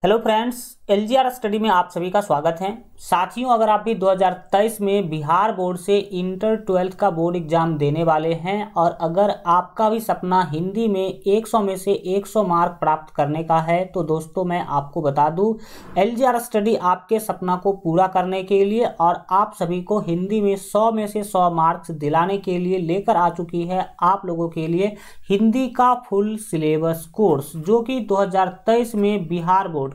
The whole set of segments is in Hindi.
हेलो फ्रेंड्स, एलजीआर स्टडी में आप सभी का स्वागत है। साथियों, अगर आप भी 2023 में बिहार बोर्ड से इंटर 12th का बोर्ड एग्जाम देने वाले हैं और अगर आपका भी सपना हिंदी में 100 में से 100 मार्क प्राप्त करने का है तो दोस्तों मैं आपको बता दूं, एलजीआर स्टडी आपके सपना को पूरा करने के लिए और आप सभी को हिंदी में 100 में से 100 मार्क्स दिलाने के लिए लेकर आ चुकी है आप लोगों के लिए हिंदी का फुल सिलेबस कोर्स, जो कि 2023 में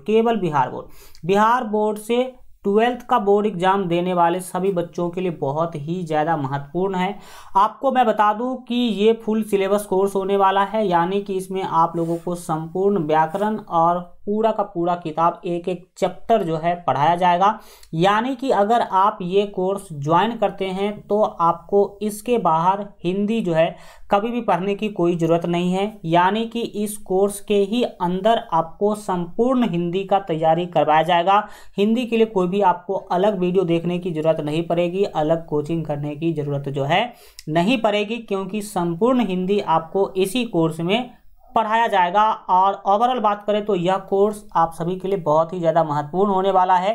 केवल बिहार बोर्ड से 12th का बोर्ड एग्जाम देने वाले सभी बच्चों के लिए बहुत ही ज़्यादा महत्वपूर्ण है। आपको मैं बता दूं कि ये फुल सिलेबस कोर्स होने वाला है, यानी कि इसमें आप लोगों को संपूर्ण व्याकरण और पूरा का पूरा किताब एक एक चैप्टर जो है पढ़ाया जाएगा। यानी कि अगर आप ये कोर्स ज्वाइन करते हैं तो आपको इसके बाहर हिंदी जो है कभी भी पढ़ने की कोई ज़रूरत नहीं है। यानी कि इस कोर्स के ही अंदर आपको संपूर्ण हिंदी का तैयारी करवाया जाएगा। हिंदी के लिए कोई भी आपको अलग वीडियो देखने की ज़रूरत नहीं पड़ेगी, अलग कोचिंग करने की ज़रूरत जो है नहीं पड़ेगी, क्योंकि संपूर्ण हिंदी आपको इसी कोर्स में पढ़ाया जाएगा। और ओवरऑल बात करें तो यह कोर्स आप सभी के लिए बहुत ही ज़्यादा महत्वपूर्ण होने वाला है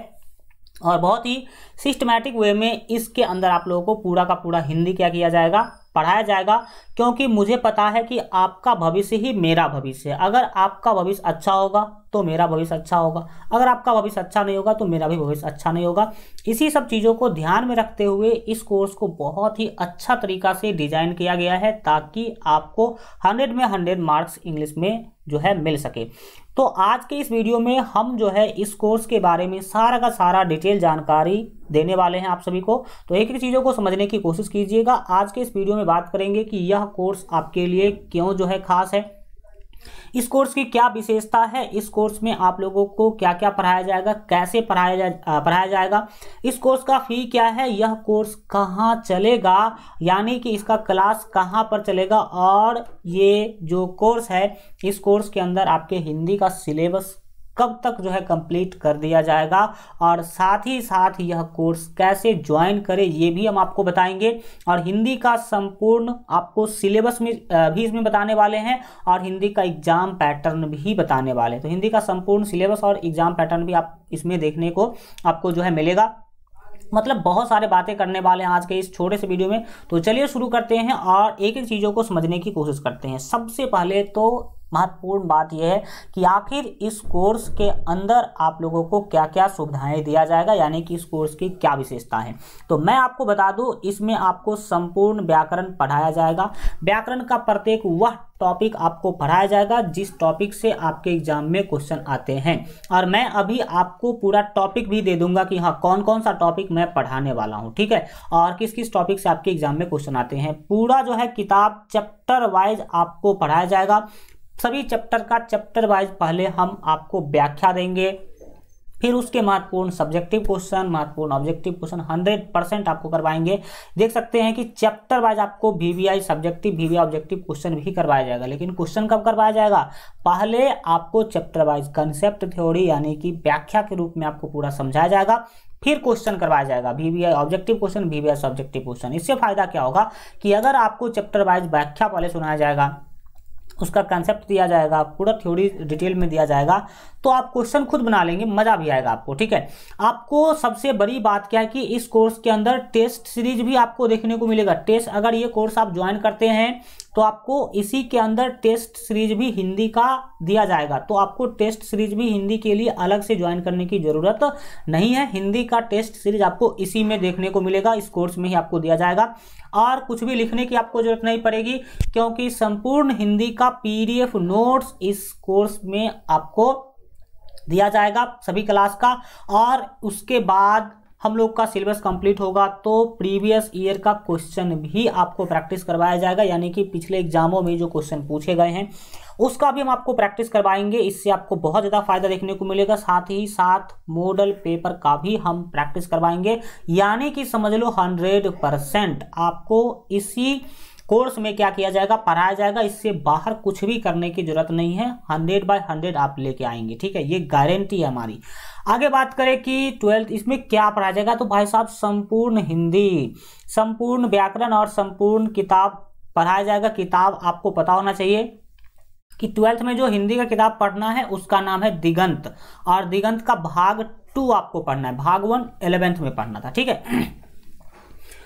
और बहुत ही सिस्टमैटिक वे में इसके अंदर आप लोगों को पूरा का पूरा हिंदी क्या किया जाएगा, पढ़ाया जाएगा। क्योंकि मुझे पता है कि आपका भविष्य ही मेरा भविष्य है। अगर आपका भविष्य अच्छा होगा तो मेरा भविष्य अच्छा होगा, अगर आपका भविष्य अच्छा नहीं होगा तो मेरा भी भविष्य अच्छा नहीं होगा। इसी सब चीज़ों को ध्यान में रखते हुए इस कोर्स को बहुत ही अच्छा तरीका से डिजाइन किया गया है ताकि आपको 100 में 100 मार्क्स इंग्लिश में जो है मिल सके। तो आज के इस वीडियो में हम जो है इस कोर्स के बारे में सारा का सारा डिटेल जानकारी देने वाले हैं आप सभी को। तो एक एक चीज़ों को समझने की कोशिश कीजिएगा। आज के इस वीडियो में बात करेंगे कि यह कोर्स आपके लिए क्यों जो है खास है, इस कोर्स की क्या विशेषता है, इस कोर्स में आप लोगों को क्या क्या पढ़ाया जाएगा, कैसे पढ़ाया जाएगा, इस कोर्स का फी क्या है, यह कोर्स कहाँ चलेगा, यानी कि इसका क्लास कहाँ पर चलेगा, और ये जो कोर्स है इस कोर्स के अंदर आपके हिंदी का सिलेबस कब तक जो है कंप्लीट कर दिया जाएगा और साथ ही साथ यह कोर्स कैसे ज्वाइन करें ये भी हम आपको बताएंगे। और हिंदी का संपूर्ण आपको सिलेबस में भी इसमें बताने वाले हैं और हिंदी का एग्जाम पैटर्न भी बताने वाले हैं। तो हिंदी का संपूर्ण सिलेबस और एग्जाम पैटर्न भी आप इसमें देखने को आपको जो है मिलेगा। मतलब बहुत सारे बातें करने वाले हैं आज के इस छोटे से वीडियो में। तो चलिए शुरू करते हैं और एक एक चीज़ों को समझने की कोशिश करते हैं। सबसे पहले तो महत्वपूर्ण बात यह है कि आखिर इस कोर्स के अंदर आप लोगों को क्या क्या सुविधाएं दिया जाएगा, यानी कि इस कोर्स की क्या विशेषता है। तो मैं आपको बता दूं, इसमें आपको संपूर्ण व्याकरण पढ़ाया जाएगा। व्याकरण का प्रत्येक वह टॉपिक आपको पढ़ाया जाएगा जिस टॉपिक से आपके एग्जाम में क्वेश्चन आते हैं। और मैं अभी आपको पूरा टॉपिक भी दे दूंगा कि हाँ कौन कौन सा टॉपिक मैं पढ़ाने वाला हूँ, ठीक है, और किस किस टॉपिक से आपके एग्जाम में क्वेश्चन आते हैं। पूरा जो है किताब चैप्टर वाइज आपको पढ़ाया जाएगा। सभी चैप्टर का चैप्टर वाइज पहले हम आपको व्याख्या देंगे, फिर उसके महत्वपूर्ण सब्जेक्टिव क्वेश्चन, महत्वपूर्ण ऑब्जेक्टिव क्वेश्चन 100% आपको करवाएंगे। देख सकते हैं कि चैप्टर वाइज आपको VVI subjective, VVI objective question भी करवाया जाएगा। लेकिन क्वेश्चन कब करवाया जाएगा, पहले आपको चैप्टर वाइज कंसेप्ट थ्योरी यानी कि व्याख्या के रूप में आपको पूरा समझाया जाएगा, फिर क्वेश्चन करवाया जाएगा VVI objective question, VVI subjective question. इससे फायदा क्या होगा कि अगर आपको चैप्टर वाइज व्याख्या पहले सुनाया जाएगा, उसका कंसेप्ट दिया जाएगा, पूरा थ्योरी डिटेल में दिया जाएगा, तो आप क्वेश्चन खुद बना लेंगे, मजा भी आएगा आपको, ठीक है। आपको सबसे बड़ी बात क्या है कि इस कोर्स के अंदर टेस्ट सीरीज भी आपको देखने को मिलेगा। टेस्ट, अगर ये कोर्स आप ज्वाइन करते हैं तो आपको इसी के अंदर टेस्ट सीरीज भी हिंदी का दिया जाएगा। तो आपको टेस्ट सीरीज भी हिंदी के लिए अलग से ज्वाइन करने की जरूरत नहीं है। हिंदी का टेस्ट सीरीज आपको इसी में देखने को मिलेगा, इस कोर्स में ही आपको दिया जाएगा और कुछ भी लिखने की आपको जरूरत नहीं पड़ेगी, क्योंकि संपूर्ण हिंदी का पीडीएफ नोट्स इस कोर्स में आपको दिया जाएगा सभी क्लास का। और उसके बाद हम लोग का सिलेबस कंप्लीट होगा तो प्रीवियस ईयर का क्वेश्चन भी आपको प्रैक्टिस करवाया जाएगा, यानी कि पिछले एग्जामों में जो क्वेश्चन पूछे गए हैं उसका भी हम आपको प्रैक्टिस करवाएंगे। इससे आपको बहुत ज़्यादा फायदा देखने को मिलेगा। साथ ही साथ मॉडल पेपर का भी हम प्रैक्टिस करवाएंगे, यानी कि समझ लो 100% आपको इसी कोर्स में क्या किया जाएगा, पढ़ाया जाएगा। इससे बाहर कुछ भी करने की जरूरत नहीं है, 100/100 आप लेके आएंगे, ठीक है, ये गारंटी है हमारी। आगे बात करें कि 12th इसमें क्या पढ़ाया जाएगा, तो भाई साहब संपूर्ण हिंदी, संपूर्ण व्याकरण और संपूर्ण किताब पढ़ाया जाएगा। किताब आपको पता होना चाहिए कि 12th में जो हिंदी का किताब पढ़ना है उसका नाम है दिगंत, और दिगंत का भाग 2 आपको पढ़ना है, भाग 1 11th में पढ़ना था, ठीक है।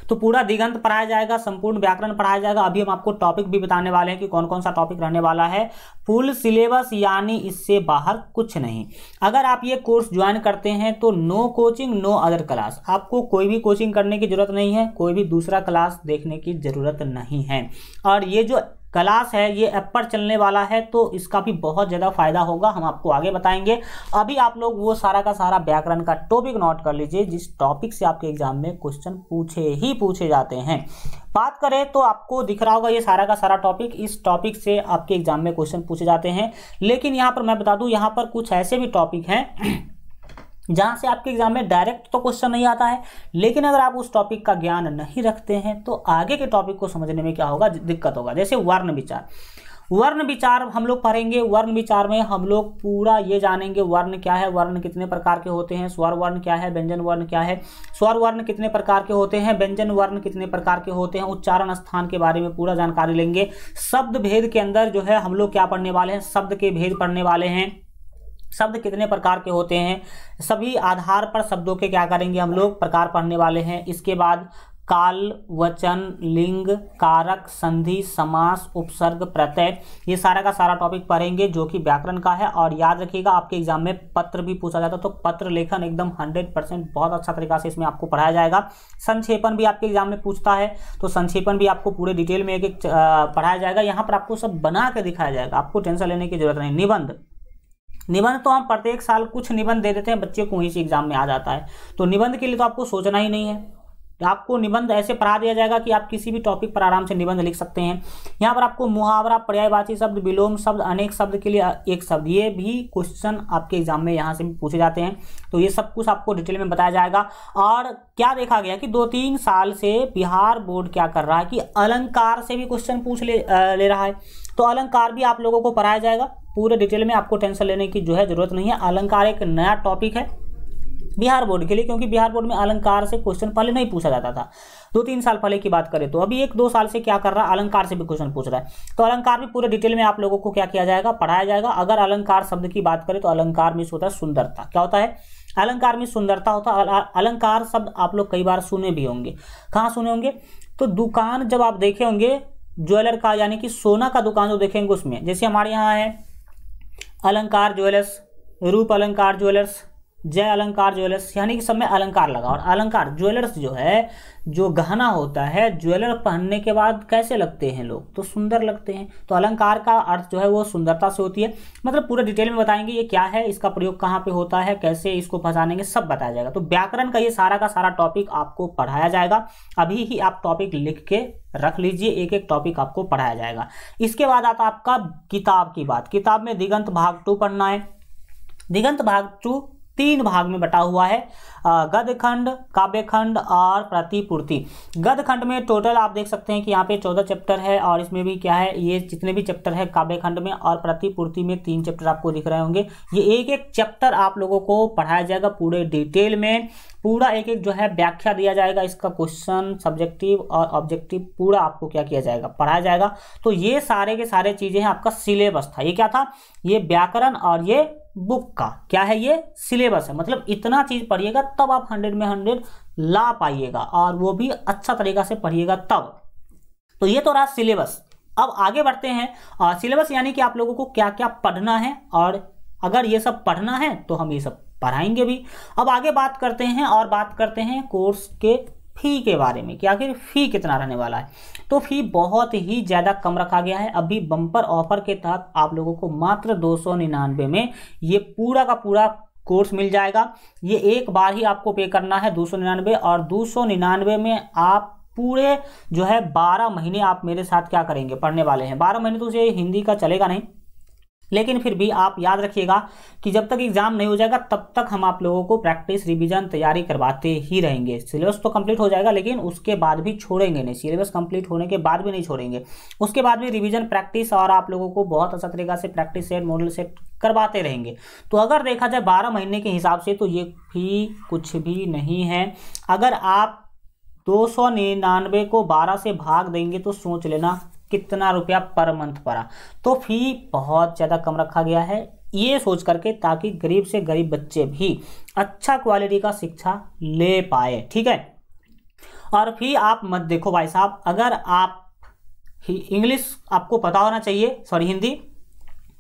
तो पूरा दिगंत पढ़ाया जाएगा, संपूर्ण व्याकरण पढ़ाया जाएगा। अभी हम आपको टॉपिक भी बताने वाले हैं कि कौन कौन सा टॉपिक रहने वाला है। फुल सिलेबस यानी इससे बाहर कुछ नहीं। अगर आप ये कोर्स ज्वाइन करते हैं तो no coaching no other class, आपको कोई भी कोचिंग करने की जरूरत नहीं है, कोई भी दूसरा क्लास देखने की जरूरत नहीं है। और ये जो क्लास है ये ऐप पर चलने वाला है, तो इसका भी बहुत ज़्यादा फायदा होगा, हम आपको आगे बताएंगे। अभी आप लोग वो सारा का सारा व्याकरण का टॉपिक नोट कर लीजिए जिस टॉपिक से आपके एग्जाम में क्वेश्चन पूछे जाते हैं। बात करें तो आपको दिख रहा होगा ये सारा का सारा टॉपिक, इस टॉपिक से आपके एग्जाम में क्वेश्चन पूछे जाते हैं। लेकिन यहाँ पर मैं बता दूं, यहाँ पर कुछ ऐसे भी टॉपिक हैं जहां से आपके एग्जाम में डायरेक्ट तो क्वेश्चन नहीं आता है, लेकिन अगर आप उस टॉपिक का ज्ञान नहीं रखते हैं तो आगे के टॉपिक को समझने में क्या होगा, दिक्कत होगा। जैसे वर्ण विचार, वर्ण विचार हम लोग पढ़ेंगे। वर्ण विचार में हम लोग पूरा ये जानेंगे वर्ण क्या है, वर्ण कितने प्रकार के होते हैं, स्वर वर्ण क्या है, व्यंजन वर्ण क्या है, स्वर वर्ण कितने प्रकार के होते हैं, व्यंजन वर्ण कितने प्रकार के होते हैं, उच्चारण स्थान के बारे में पूरा जानकारी लेंगे। शब्द भेद के अंदर जो है हम लोग क्या पढ़ने वाले हैं, शब्द के भेद पढ़ने वाले हैं। शब्द कितने प्रकार के होते हैं, सभी आधार पर शब्दों के क्या करेंगे हम लोग, प्रकार पढ़ने वाले हैं। इसके बाद काल, वचन, लिंग, कारक, संधि, समास, उपसर्ग, प्रत्यय, ये सारा का सारा टॉपिक पढ़ेंगे जो कि व्याकरण का है। और याद रखिएगा आपके एग्जाम में पत्र भी पूछा जाता है, तो पत्र लेखन एकदम 100% बहुत अच्छा तरीका से इसमें आपको पढ़ाया जाएगा। संक्षेपण भी आपके एग्जाम में पूछता है, तो संक्षेपण भी आपको पूरे डिटेल में एक एक पढ़ाया जाएगा। यहाँ पर आपको सब बना के दिखाया जाएगा, आपको टेंशन लेने की जरूरत नहीं। निबंध, निबंध तो हम प्रत्येक साल कुछ निबंध दे देते हैं, बच्चे को वहीं से एग्जाम में आ जाता है, तो निबंध के लिए तो आपको सोचना ही नहीं है। आपको निबंध ऐसे पढ़ा दिया जाएगा कि आप किसी भी टॉपिक पर आराम से निबंध लिख सकते हैं। यहाँ पर आपको मुहावरा, पर्यायवाची शब्द, विलोम शब्द, अनेक शब्द के लिए एक शब्द, ये भी क्वेश्चन आपके एग्जाम में यहाँ से भी पूछे जाते हैं। तो ये सब कुछ आपको डिटेल में बताया जाएगा। और क्या देखा गया कि 2-3 साल से बिहार बोर्ड क्या कर रहा है कि अलंकार से भी क्वेश्चन पूछ ले रहा है, तो अलंकार भी आप लोगों को पढ़ाया जाएगा पूरे डिटेल में, आपको टेंशन लेने की जो है जरूरत नहीं है। अलंकार एक नया टॉपिक है बिहार बोर्ड के लिए, क्योंकि बिहार बोर्ड में अलंकार से क्वेश्चन पहले नहीं पूछा जाता था। 2-3 साल पहले की बात करें तो अभी 1-2 साल से क्या कर रहा है, अलंकार से भी क्वेश्चन पूछ रहा है। तो अलंकार भी पूरे डिटेल में आप लोगों को क्या किया जाएगा, पढ़ाया जाएगा। अगर अलंकार शब्द की बात करें तो अलंकार मीन्स होता है सुंदरता। क्या होता है, अलंकार मीन्स सुंदरता होता है। अलंकार शब्द आप लोग कई बार सुने भी होंगे। कहाँ सुने होंगे, तो दुकान जब आप देखे होंगे ज्वेलर का, यानी कि सोना का दुकान जो देखेंगे उसमें, जैसे हमारे यहाँ है अलंकार ज्वेलर्स, रूप अलंकार ज्वेलर्स, जय अलंकार ज्वेलर्स, यानी कि सब में अलंकार लगा। और अलंकार ज्वेलर्स जो है, जो गहना होता है, ज्वेलर पहनने के बाद कैसे लगते हैं लोग, तो सुंदर लगते हैं। तो अलंकार का अर्थ जो है वो सुंदरता से होती है। मतलब पूरे डिटेल में बताएंगे ये क्या है, इसका प्रयोग कहाँ पे होता है, कैसे इसको पहचानेंगे, सब बताया जाएगा। तो व्याकरण का ये सारा का सारा टॉपिक आपको पढ़ाया जाएगा। अभी ही आप टॉपिक लिख के रख लीजिए, एक एक टॉपिक आपको पढ़ाया जाएगा। इसके बाद आता आपका किताब की बात। किताब में दिगंत भाग 2 पढ़ना है। दिगंत भाग 2 3 भाग में बटा हुआ है, गद्य खंड, काव्य खंड और प्रतिपूर्ति। गद्य खंड में टोटल आप देख सकते हैं कि यहाँ पे 14 चैप्टर है, और इसमें भी क्या है, ये जितने भी चैप्टर है काव्य खंड में, और प्रतिपूर्ति में 3 चैप्टर आपको दिख रहे होंगे। ये एक एक चैप्टर आप लोगों को पढ़ाया जाएगा पूरे डिटेल में, पूरा एक एक जो है व्याख्या दिया जाएगा। इसका क्वेश्चन सब्जेक्टिव और ऑब्जेक्टिव पूरा आपको क्या किया जाएगा, पढ़ाया जाएगा। तो ये सारे के सारे चीजें हैं, आपका सिलेबस था। ये क्या था, ये व्याकरण और ये बुक का क्या है, ये सिलेबस है। मतलब इतना चीज पढ़िएगा तब आप 100 में 100 ला पाइएगा, और वो भी अच्छा तरीका से पढ़िएगा तब। तो ये तो रहा सिलेबस। अब आगे बढ़ते हैं। सिलेबस यानी कि आप लोगों को क्या क्या पढ़ना है, और अगर ये सब पढ़ना है तो हम ये सब पढ़ाएंगे भी। अब आगे बात करते हैं, और बात करते हैं कोर्स के फी के बारे में कि आखिर फी कितना रहने वाला है। तो फी बहुत ही ज़्यादा कम रखा गया है। अभी बम्पर ऑफर के तहत आप लोगों को मात्र 299 में ये पूरा का पूरा कोर्स मिल जाएगा। ये एक बार ही आपको पे करना है 299, और 299 में आप पूरे जो है 12 महीने आप मेरे साथ क्या करेंगे, पढ़ने वाले हैं। 12 महीने तो उसे हिंदी का चलेगा नहीं, लेकिन फिर भी आप याद रखिएगा कि जब तक एग्जाम नहीं हो जाएगा तब तक हम आप लोगों को प्रैक्टिस, रिवीजन, तैयारी करवाते ही रहेंगे। सिलेबस तो कंप्लीट हो जाएगा, लेकिन उसके बाद भी छोड़ेंगे नहीं। सिलेबस कंप्लीट होने के बाद भी नहीं छोड़ेंगे, उसके बाद भी रिवीजन, प्रैक्टिस, और आप लोगों को बहुत अच्छा तरीका से प्रैक्टिस सेट, मॉडल सेट करवाते रहेंगे। तो अगर देखा जाए 12 महीने के हिसाब से तो ये फी कुछ भी नहीं है। अगर आप 299 को 12 से भाग देंगे तो सोच लेना कितना रुपया पर मंथ पड़ा। तो फी बहुत ज़्यादा कम रखा गया है, ये सोच करके ताकि गरीब से गरीब बच्चे भी अच्छा क्वालिटी का शिक्षा ले पाए, ठीक है। और फी आप मत देखो भाई साहब, अगर आप इंग्लिश आपको पता होना चाहिए, सॉरी हिंदी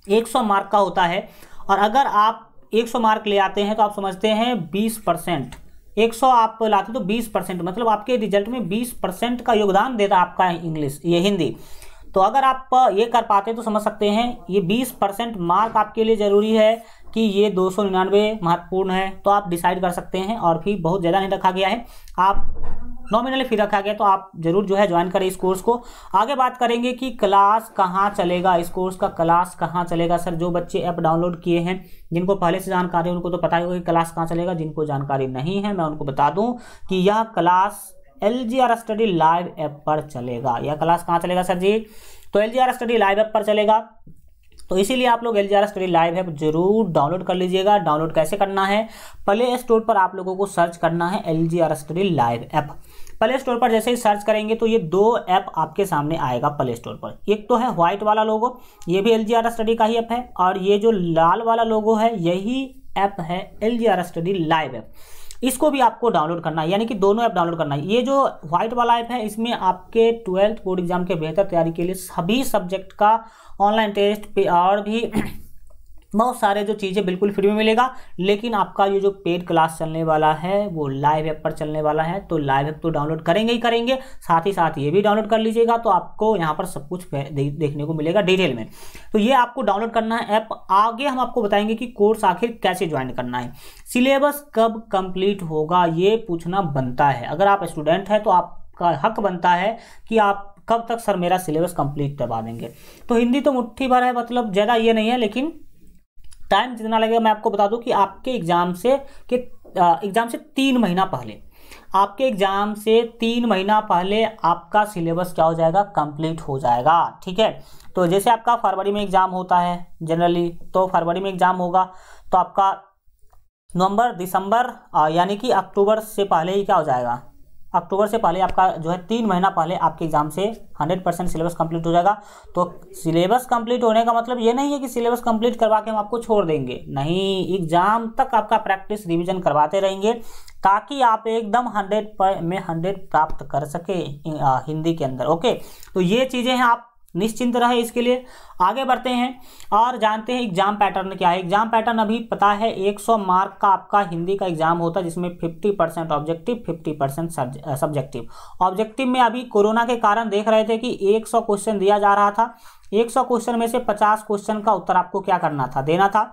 100 मार्क का होता है, और अगर आप 100 मार्क ले आते हैं तो आप समझते हैं 20%, 100 आप लाते तो 20%, मतलब आपके रिजल्ट में 20% का योगदान देता आपका इंग्लिश, ये हिंदी। तो अगर आप ये कर पाते तो समझ सकते हैं ये 20% मार्क आपके लिए ज़रूरी है कि ये 299 महत्वपूर्ण है, तो आप डिसाइड कर सकते हैं। और फी बहुत ज़्यादा नहीं रखा गया है, आप नॉमिनली फी रखा गया, तो आप जरूर जो है ज्वाइन करें इस कोर्स को। आगे बात करेंगे कि क्लास कहाँ चलेगा, इस कोर्स का क्लास कहाँ चलेगा। सर जो बच्चे ऐप डाउनलोड किए हैं, जिनको पहले से जानकारी है उनको तो पता ही होगा कि क्लास कहाँ चलेगा, जिनको जानकारी नहीं है मैं उनको बता दूं कि यह class LGR study live app पर चलेगा। यह क्लास कहाँ चलेगा सर जी? तो LGR स्टडी लाइव ऐप पर चलेगा। तो इसीलिए आप लोग LGR स्टडी लाइव ऐप जरूर डाउनलोड कर लीजिएगा। डाउनलोड कैसे करना है? प्ले स्टोर पर आप लोगों को सर्च करना है LGR study live app. Play store पर जैसे ही सर्च करेंगे तो ये 2 ऐप आपके सामने आएगा प्ले स्टोर पर। एक तो है व्हाइट वाला लोगो, ये भी LGR स्टडी का ही ऐप है, और ये जो लाल वाला लोगो है यही ऐप है LGR स्टडी लाइव ऐप। इसको भी आपको डाउनलोड करना है, यानी कि दोनों ऐप डाउनलोड करना है। ये जो व्हाइट वाला ऐप है इसमें आपके 12th बोर्ड एग्जाम के बेहतर तैयारी के लिए सभी सब्जेक्ट का ऑनलाइन टेस्ट पे और भी बहुत सारे जो चीज़ें बिल्कुल फ्री में मिलेगा। लेकिन आपका ये जो पेड क्लास चलने वाला है वो लाइव ऐप पर चलने वाला है, तो लाइव ऐप तो डाउनलोड करेंगे ही करेंगे, साथ ही साथ ये भी डाउनलोड कर लीजिएगा, तो आपको यहाँ पर सब कुछ देखने को मिलेगा डिटेल में। तो ये आपको डाउनलोड करना है ऐप। आगे हम आपको बताएंगे कि कोर्स आखिर कैसे ज्वाइन करना है। सिलेबस कब कंप्लीट होगा ये पूछना बनता है। अगर आप स्टूडेंट हैं तो आपका हक बनता है कि आप कब तक सर मेरा सिलेबस कंप्लीट करवा देंगे। तो हिंदी तो मुट्ठी भर है, मतलब ज़्यादा ये नहीं है, लेकिन टाइम जितना लगेगा मैं आपको बता दूं कि आपके एग्जाम से 3 महीना पहले, आपके एग्जाम से 3 महीना पहले आपका सिलेबस क्या हो जाएगा? कंप्लीट हो जाएगा, ठीक है। तो जैसे आपका फरवरी में एग्जाम होता है जनरली, तो फरवरी में एग्जाम होगा तो आपका नवंबर दिसंबर यानी कि अक्टूबर से पहले ही क्या हो जाएगा? अक्टूबर से पहले आपका जो है 3 महीना पहले आपके एग्जाम से 100% सिलेबस कंप्लीट हो जाएगा। तो सिलेबस कंप्लीट होने का मतलब ये नहीं है कि सिलेबस कंप्लीट करवा के हम आपको छोड़ देंगे, नहीं, एग्जाम तक आपका प्रैक्टिस रिवीजन करवाते रहेंगे ताकि आप एकदम 100 में 100 प्राप्त कर सके हिंदी के अंदर। ओके, तो ये चीज़ें हैं, आप निश्चिंत रहे इसके लिए। आगे बढ़ते हैं और जानते हैं एग्जाम पैटर्न क्या है। एग्जाम पैटर्न अभी पता है 100 मार्क का आपका हिंदी का एग्जाम होता है, जिसमें 50% ऑब्जेक्टिव 50% सब्जेक्टिव। ऑब्जेक्टिव में अभी कोरोना के कारण देख रहे थे कि 100 क्वेश्चन दिया जा रहा था, 100 क्वेश्चन में से 50 क्वेश्चन का उत्तर आपको क्या करना था? देना था।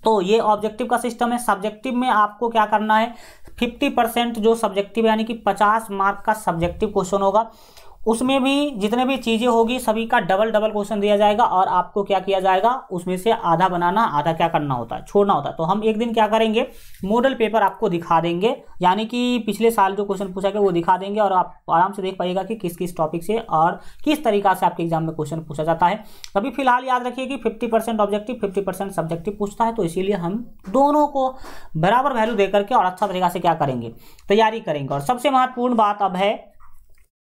तो ये ऑब्जेक्टिव का सिस्टम है। सब्जेक्टिव में आपको क्या करना है? 50% जो सब्जेक्टिव यानी कि 50 मार्क का सब्जेक्टिव क्वेश्चन होगा, उसमें भी जितने भी चीज़ें होगी सभी का डबल क्वेश्चन दिया जाएगा, और आपको क्या किया जाएगा? उसमें से आधा बनाना, आधा क्या करना होता है? छोड़ना होता है। तो हम एक दिन क्या करेंगे? मॉडल पेपर आपको दिखा देंगे, यानी कि पिछले साल जो क्वेश्चन पूछा गया वो दिखा देंगे, और आप आराम से देख पाइएगा कि किस किस टॉपिक से और किस तरीका से आपके एग्जाम में क्वेश्चन पूछा जाता है। अभी फिलहाल याद रखिए कि 50% ऑब्जेक्टिव 50% सब्जेक्टिव पूछता है, तो इसीलिए हम दोनों को बराबर वैल्यू दे करके और अच्छा तरीका से क्या करेंगे? तैयारी करेंगे। और सबसे महत्वपूर्ण बात अब है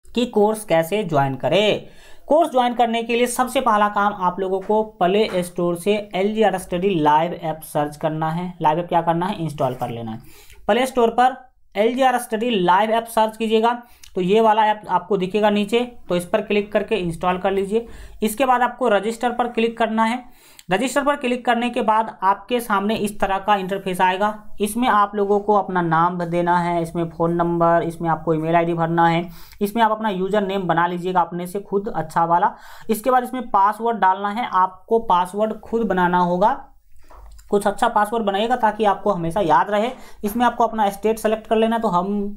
कि कोर्स कैसे ज्वाइन करें। कोर्स ज्वाइन करने के लिए सबसे पहला काम आप लोगों को प्ले स्टोर से LGR study live app search करना है। लाइव ऐप क्या करना है? इंस्टॉल कर लेना है। प्ले स्टोर पर LGR study live app search कीजिएगा तो ये वाला ऐप आपको दिखेगा नीचे, तो इस पर क्लिक करके इंस्टॉल कर लीजिए। इसके बाद आपको रजिस्टर पर क्लिक करना है। रजिस्टर पर क्लिक करने के बाद आपके सामने इस तरह का इंटरफेस आएगा। इसमें आप लोगों को अपना नाम देना है, इसमें फ़ोन नंबर, इसमें आपको ईमेल आईडी भरना है, इसमें आप अपना यूज़र नेम बना लीजिएगा अपने से खुद अच्छा वाला। इसके बाद इसमें पासवर्ड डालना है, आपको पासवर्ड खुद बनाना होगा, कुछ अच्छा पासवर्ड बनाइएगा ताकि आपको हमेशा याद रहे। इसमें आपको अपना स्टेट सेलेक्ट कर लेना, तो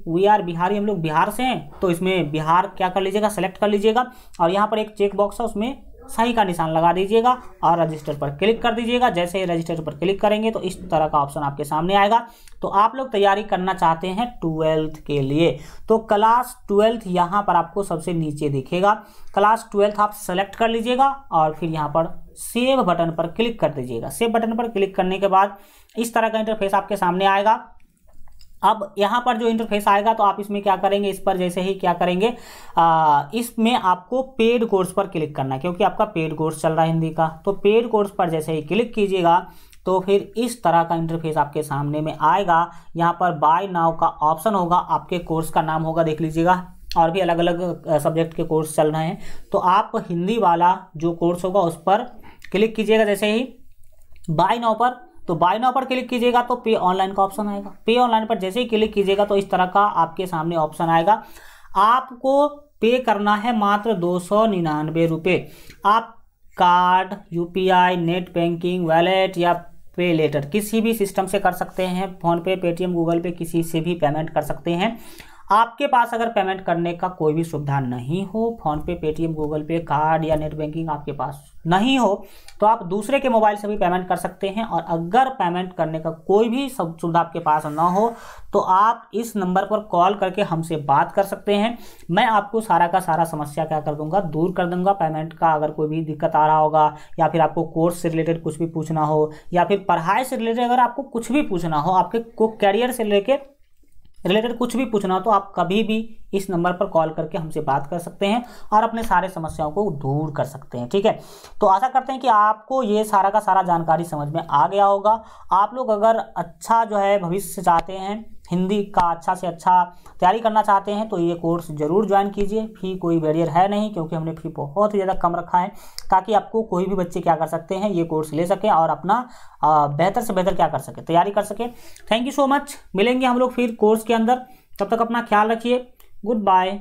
वी आर बिहारी, हम लोग बिहार से हैं, तो इसमें बिहार क्या कर लीजिएगा? सेलेक्ट कर लीजिएगा, और यहाँ पर एक चेक बॉक्स है उसमें सही का निशान लगा दीजिएगा और रजिस्टर पर क्लिक कर दीजिएगा। जैसे ही रजिस्टर पर क्लिक करेंगे तो इस तरह का ऑप्शन आपके सामने आएगा। तो आप लोग तैयारी करना चाहते हैं 12th के लिए, तो क्लास 12th यहाँ पर आपको सबसे नीचे दिखेगा। क्लास 12th आप सेलेक्ट कर लीजिएगा और फिर यहाँ पर सेव बटन पर क्लिक कर दीजिएगा। सेव बटन पर क्लिक करने के बाद इस तरह का इंटरफेस आपके सामने आएगा। अब यहाँ पर जो इंटरफेस आएगा तो आप इसमें क्या करेंगे, इस पर जैसे ही क्या करेंगे, इसमें आपको पेड कोर्स पर क्लिक करना है, क्योंकि आपका पेड कोर्स चल रहा है हिंदी का। तो पेड कोर्स पर जैसे ही क्लिक कीजिएगा तो फिर इस तरह का इंटरफेस आपके सामने में आएगा। यहाँ पर बाय नाउ का ऑप्शन होगा, आपके कोर्स का नाम होगा, देख लीजिएगा, और भी अलग अलग सब्जेक्ट के कोर्स चल रहे हैं। तो आप हिंदी वाला जो कोर्स होगा उस पर क्लिक कीजिएगा जैसे ही बाय नाउ पर। तो बाय नाउ पर क्लिक कीजिएगा तो पे ऑनलाइन का ऑप्शन आएगा। पे ऑनलाइन पर जैसे ही क्लिक कीजिएगा तो इस तरह का आपके सामने ऑप्शन आएगा। आपको पे करना है मात्र 299 रुपये। आप card, UPI, net banking, wallet या पे लेटर किसी भी सिस्टम से कर सकते हैं। फोनपे, पेटीएम, गूगल पे, किसी से भी पेमेंट कर सकते हैं। आपके पास अगर पेमेंट करने का कोई भी सुविधा नहीं हो, फोनपे, पेटीएम, गूगल पे, कार्ड या नेट बैंकिंग आपके पास नहीं हो, तो आप दूसरे के मोबाइल से भी पेमेंट कर सकते हैं। और अगर पेमेंट करने का कोई भी सुविधा आपके पास ना हो तो आप इस नंबर पर कॉल करके हमसे बात कर सकते हैं। मैं आपको सारा का सारा समस्या क्या कर दूंगा, दूर कर दूंगा। पेमेंट का अगर कोई भी दिक्कत आ रहा होगा, या फिर आपको कोर्स से रिलेटेड कुछ भी पूछना हो, या फिर पढ़ाई से रिलेटेड अगर आपको कुछ भी पूछना हो, आपके को कैरियर से रिलेटेड कुछ भी पूछना हो, तो आप कभी भी इस नंबर पर कॉल करके हमसे बात कर सकते हैं और अपने सारे समस्याओं को दूर कर सकते हैं। ठीक है, तो आशा करते हैं कि आपको ये सारा का सारा जानकारी समझ में आ गया होगा। आप लोग अगर अच्छा जो है भविष्य चाहते हैं, हिंदी का अच्छा से अच्छा तैयारी करना चाहते हैं, तो ये कोर्स जरूर ज्वाइन कीजिए। फी कोई बैरियर है नहीं, क्योंकि हमने फी बहुत ही ज़्यादा कम रखा है, ताकि आपको कोई भी बच्चे क्या कर सकते हैं, ये कोर्स ले सकें और अपना बेहतर से बेहतर क्या कर सके, तैयारी कर सके। Thank you so much. मिलेंगे हम लोग फिर कोर्स के अंदर। तब तक अपना ख्याल रखिए। Good bye.